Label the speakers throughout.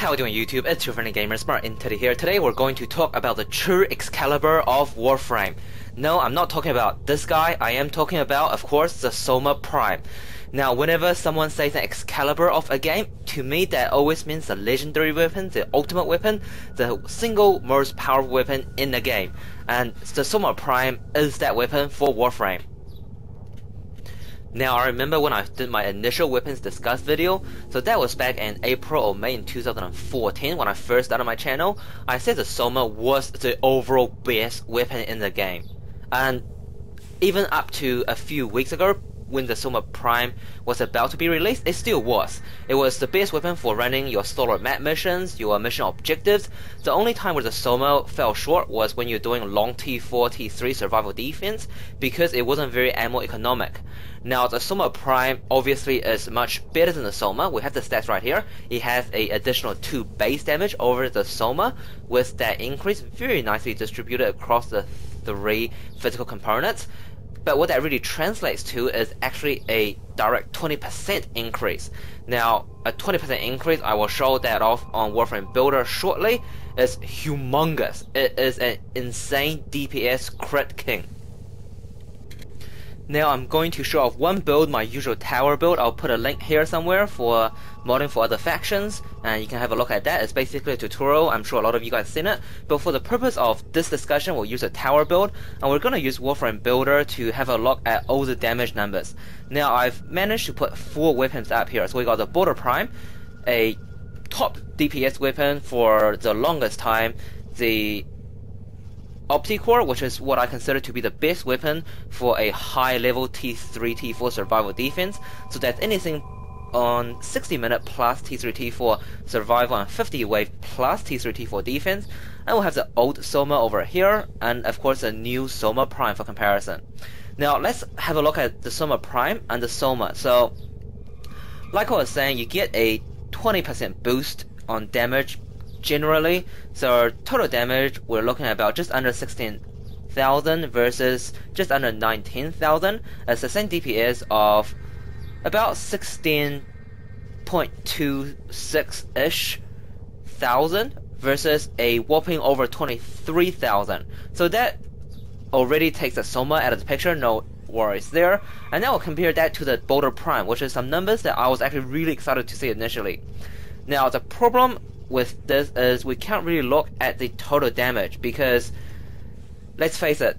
Speaker 1: How are you doing, YouTube? It's your friendly gamer SmartEntity here. Today we're going to talk about the true Excalibur of Warframe. No, I'm not talking about this guy. I am talking about, of course, the Soma Prime. Now, whenever someone says an Excalibur of a game, to me that always means the legendary weapon, the ultimate weapon, the single most powerful weapon in the game. And the Soma Prime is that weapon for Warframe. Now, I remember when I did my initial weapons discuss video, so that was back in April or May in 2014 when I first started my channel. I said the Soma was the overall best weapon in the game. And even up to a few weeks ago, when the Soma Prime was about to be released, it still was. It was the best weapon for running your solo map missions, your mission objectives. The only time where the Soma fell short was when you're doing long T4, T3 survival defense, because it wasn't very ammo economic. Now, the Soma Prime obviously is much better than the Soma. We have the stats right here. It has an additional 2 base damage over the Soma, with that increase very nicely distributed across the 3 physical components. But what that really translates to is actually a direct 20% increase. Now, a 20% increase, I will show that off on Warframe Builder shortly, is humongous. It is an insane DPS crit king. Now I'm going to show off one build, my usual tower build. I'll put a link here somewhere for modding for other factions, and you can have a look at that. It's basically a tutorial. I'm sure a lot of you guys have seen it. But for the purpose of this discussion, we'll use a tower build, and we're going to use Warframe Builder to have a look at all the damage numbers. Now I've managed to put 4 weapons up here. So we got the Border Prime, a top DPS weapon for the longest time, the Opticore, which is what I consider to be the best weapon for a high level T3, T4 survival defense. So that's anything on 60 minute plus T3, T4 survival and 50 wave plus T3, T4 defense. And we'll have the old Soma over here, and of course the new Soma Prime for comparison. Now let's have a look at the Soma Prime and the Soma. So like I was saying, you get a 20% boost on damage generally. So total damage, we're looking at about just under 16,000 versus just under 19,000. It's the same DPS of about 16.26-ish thousand versus a whopping over 23,000. So that already takes the Soma out of the picture, no worries there. And now we'll compare that to the Border Prime, which is some numbers that I was actually really excited to see initially. Now the problem with this is we can't really look at the total damage, because let's face it,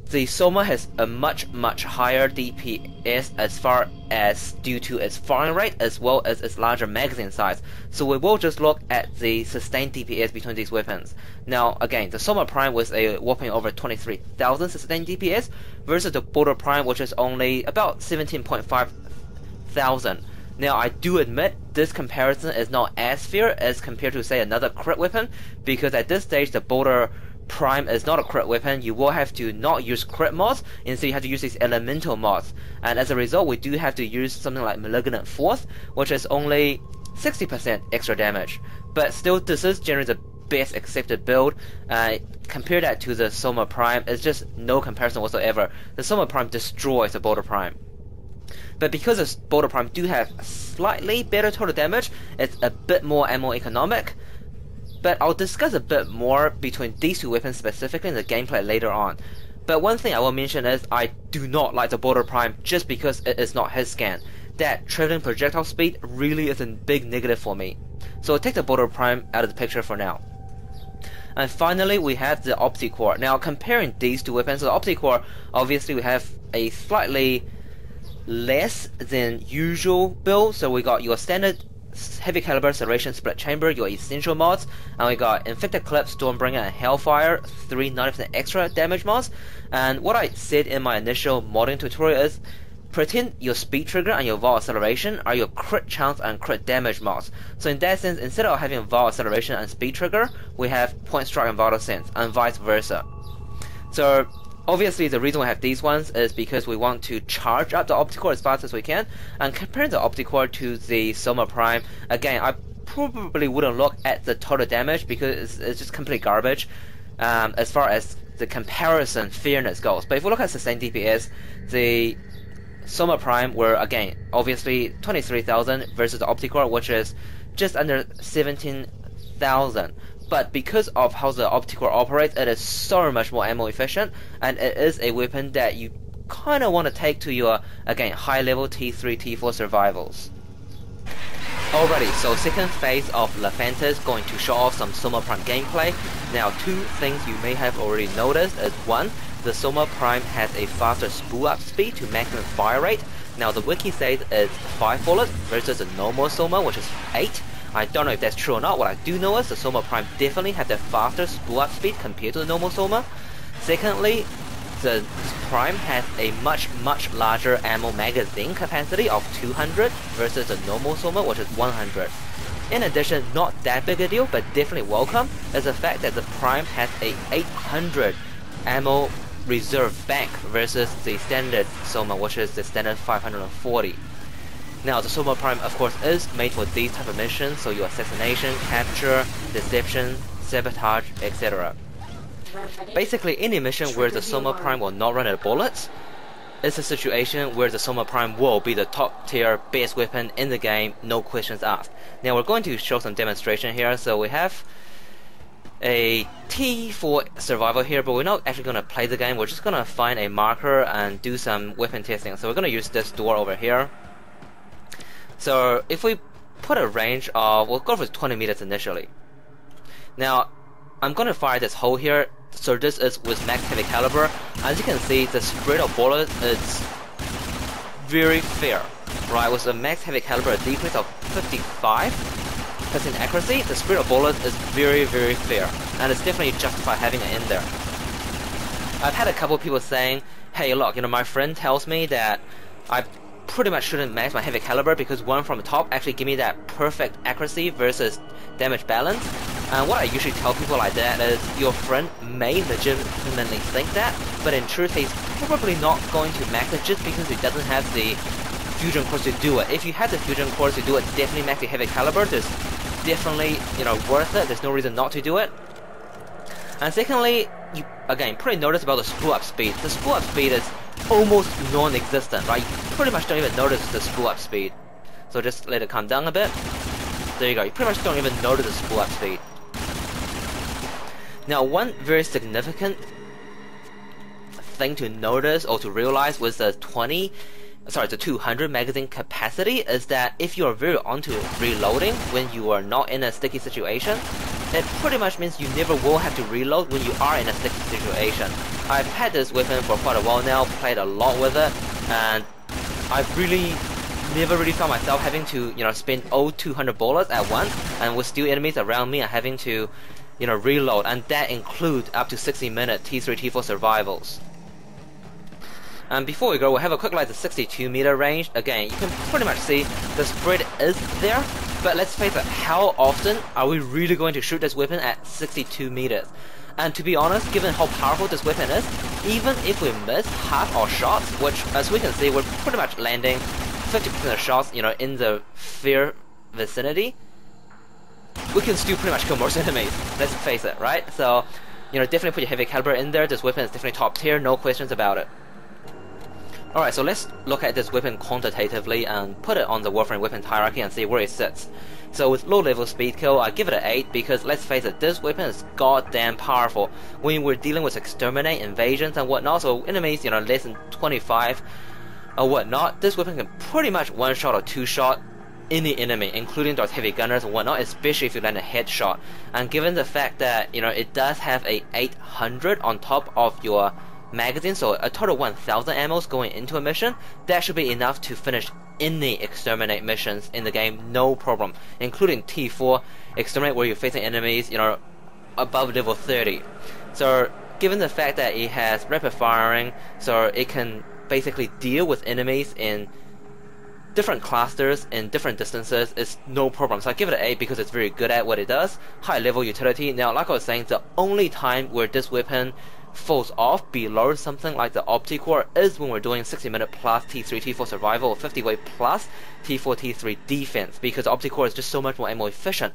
Speaker 1: the Soma has a much higher DPS as far as due to its firing rate as well as its larger magazine size. So we will just look at the sustained DPS between these weapons. Now again, the Soma Prime was a whopping over 23,000 sustained DPS versus the Border Prime, which is only about 17.5 thousand. Now I do admit this comparison is not as fair as compared to say another crit weapon, because at this stage the Border Prime is not a crit weapon. You will have to not use crit mods, instead you have to use these elemental mods, and as a result we do have to use something like Malignant Force, which is only 60% extra damage. But still, this is generally the best accepted build. Compare that to the Soma Prime, it's just no comparison whatsoever. The Soma Prime destroys the Border Prime. But because the Border Prime do have slightly better total damage, it's a bit more ammo economic. But I'll discuss a bit more between these two weapons specifically in the gameplay later on. But one thing I will mention is I do not like the Border Prime just because it is not hit scan. That traveling projectile speed really is a big negative for me. So I'll take the Border Prime out of the picture for now. And finally we have the Opticore. Now comparing these two weapons, so the Opticore, obviously we have a slightly less than usual build. So we got your standard heavy caliber serration split chamber, your essential mods, and we got infected clip, stormbringer, and hellfire, 3 90% extra damage mods. And what I said in my initial modding tutorial is pretend your speed trigger and your Vol acceleration are your crit chance and crit damage mods. So in that sense, instead of having Vol acceleration and speed trigger, we have point strike and vital sense, and vice versa. So obviously the reason we have these ones is because we want to charge up the Opticore as fast as we can. And comparing the Opticore to the Soma Prime, again, I probably wouldn't look at the total damage because it's just complete garbage as far as the comparison fairness goes. But if we look at sustained DPS, the Soma Prime were, again, obviously 23,000 versus the Opticore, which is just under 17 20,000. But because of how the Opticore operates, it is so much more ammo efficient, and it is a weapon that you kind of want to take to your, again, high level T3, T4 survivals. Alrighty, so second phase of Lafanta is going to show off some Soma Prime gameplay. Now, two things you may have already noticed is one, the Soma Prime has a faster spool up speed to maximum fire rate. Now, the wiki says it's 5 bullets versus a normal Soma, which is 8. I don't know if that's true or not. What I do know is the Soma Prime definitely has a faster spool up speed compared to the normal Soma. Secondly, the Prime has a much larger ammo magazine capacity of 200 versus the normal Soma, which is 100. In addition, not that big a deal, but definitely welcome, is the fact that the Prime has a 800 ammo reserve bank versus the standard Soma, which is the standard 540. Now, the Soma Prime, of course, is made for these type of missions, so your assassination, capture, deception, sabotage, etc. Basically, any mission where the Soma Prime will not run out of bullets is a situation where the Soma Prime will be the top tier best weapon in the game, no questions asked. Now, we're going to show some demonstration here. So we have a T4 survival here, but we're not actually going to play the game. We're just going to find a marker and do some weapon testing. So we're going to use this door over here. So if we put a range of, we'll go for 20 meters initially. Now, I'm going to fire this hole here. So this is with max heavy caliber. As you can see, the spread of bullets is very fair, right? With a max heavy caliber, a decrease of 55% accuracy, the spread of bullets is very fair, and it's definitely justified having it in there. I've had a couple of people saying, hey look, my friend tells me that I pretty much shouldn't max my heavy caliber because one from the top actually give me that perfect accuracy versus damage balance. And what I usually tell people like that is your friend may legitimately think that, but in truth he's probably not going to max it just because he doesn't have the fusion cores to do it. If you had the fusion cores to do it, definitely max your heavy caliber. There's definitely, worth it. There's no reason not to do it. And secondly, you again probably notice about the spool up speed. The spool up speed is almost non-existent, right? You pretty much don't even notice the spool up speed. So just let it calm down a bit. There you go. You pretty much don't even notice the spool up speed. Now, one very significant thing to notice or to realize with the 200 magazine capacity is that if you are very onto reloading when you are not in a sticky situation, it pretty much means you never will have to reload when you are in a sticky situation. I've had this weapon for quite a while now, played a lot with it, and I've never really found myself having to, spend 200 bullets at once, and with still enemies around me and having to, reload, and that includes up to 60-minute T3, T4 survivals. And before we go, we'll have a quick look at the 62 meter range. Again, you can pretty much see the spread is there, but let's face it, how often are we really going to shoot this weapon at 62 meters? And to be honest, given how powerful this weapon is, even if we miss half our shots, which as we can see, we're pretty much landing 50% of shots, in the fair vicinity, we can still pretty much kill most enemies. Let's face it, right? So, definitely put your heavy caliber in there. This weapon is definitely top tier, no questions about it. Alright, so let's look at this weapon quantitatively and put it on the Warframe weapon hierarchy and see where it sits. So with low level speed kill, I give it an 8 because let's face it, this weapon is goddamn powerful. When we're dealing with exterminate, invasions and whatnot, so enemies, less than 25 or whatnot, this weapon can pretty much one shot or two shot any enemy, including those heavy gunners and whatnot, especially if you land a headshot. And given the fact that, it does have a 800 on top of your magazine, so a total 1000 ammos going into a mission, that should be enough to finish any exterminate missions in the game, no problem, including T4 exterminate where you're facing enemies, above level 30. So given the fact that it has rapid firing, so it can basically deal with enemies in different clusters in different distances, is no problem. So I give it an 8 because it's very good at what it does. High level utility. Now, like I was saying, the only time where this weapon falls off below something like the Opticore is when we're doing 60-minute plus T3, T4 survival, or 50-way plus T4, T3 defense, because Opticore is just so much more ammo efficient.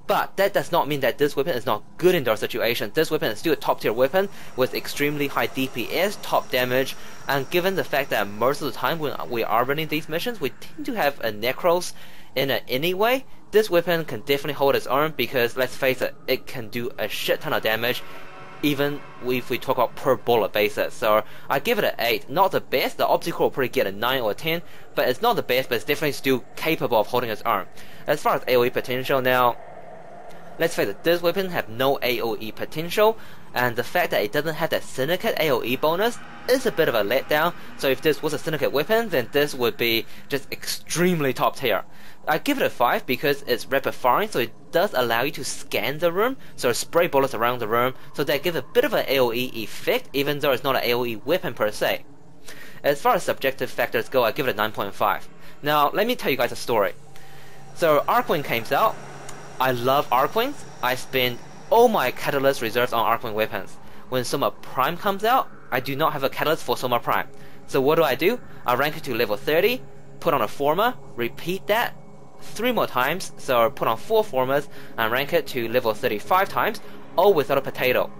Speaker 1: But that does not mean that this weapon is not good in those situations. This weapon is still a top tier weapon with extremely high DPS, top damage, and given the fact that most of the time when we are running these missions, we tend to have a Necros in it anyway, this weapon can definitely hold its own because, let's face it, it can do a shit ton of damage even if we talk about per bullet basis. So I give it an 8. Not the best, the obstacle will probably get a 9 or a 10, but it's not the best, but it's definitely still capable of holding its own. As far as AoE potential now, let's face it, this weapon have no AoE potential, and the fact that it doesn't have that Syndicate AoE bonus is a bit of a letdown. So if this was a Syndicate weapon, then this would be just extremely top tier. I give it a 5 because it's rapid firing, so it does allow you to scan the room, so spray bullets around the room, so that gives a bit of an AoE effect, even though it's not an AoE weapon per se. As far as subjective factors go, I give it a 9.5. Now, let me tell you guys a story. So, Arcwing came out. I love Arcwings. I spend all my Catalyst reserves on Arcwing weapons. When Soma Prime comes out, I do not have a Catalyst for Soma Prime. So what do? I rank it to level 30, put on a Forma, repeat that 3 more times, so put on 4 Formas, and rank it to level 35 times, all without a potato.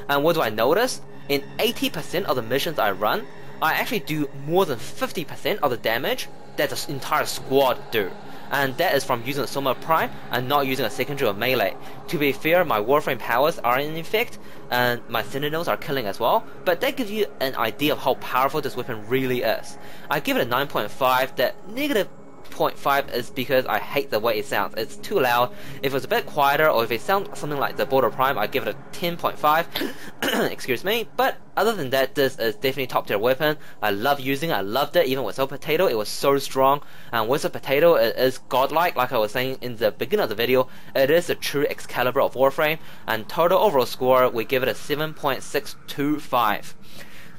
Speaker 1: And what do I notice? In 80% of the missions I run, I actually do more than 50% of the damage that the entire squad do. And that is from using the Soma Prime and not using a secondary or melee. To be fair, my Warframe powers are in effect, and my Sentinels are killing as well, but that gives you an idea of how powerful this weapon really is. I give it a 9.5, that negative 0.5 is because I hate the way it sounds. It's too loud. If it was a bit quieter, or if it sounds something like the Border Prime, I'd give it a 10.5. Excuse me. But other than that, this is definitely top tier weapon. I love using it. I loved it even without potato. It was so strong. And with a potato, it is godlike. Like I was saying in the beginning of the video, it is a true Excalibur of Warframe. And total overall score, we give it a 7.625.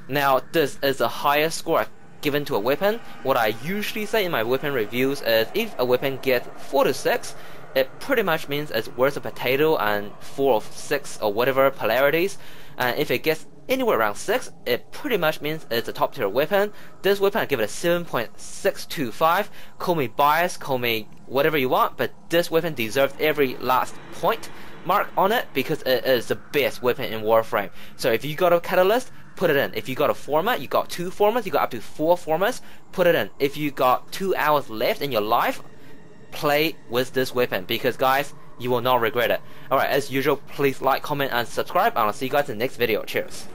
Speaker 1: Now, this is the highest score I've given to a weapon. What I usually say in my weapon reviews is if a weapon gets 4 to 6, it pretty much means it's worth a potato and 4 or 6 or whatever polarities. And if it gets anywhere around 6, it pretty much means it's a top tier weapon. This weapon I give it a 7.625. Call me biased, call me whatever you want, but this weapon deserves every last point mark on it because it is the best weapon in Warframe. So if you got a Catalyst, put it in. If you got a Forma, you got 2 Formas, you got up to 4 Formas, put it in. If you got 2 hours left in your life, play with this weapon because guys, you will not regret it. Alright, as usual, please like, comment and subscribe, and I'll see you guys in the next video. Cheers.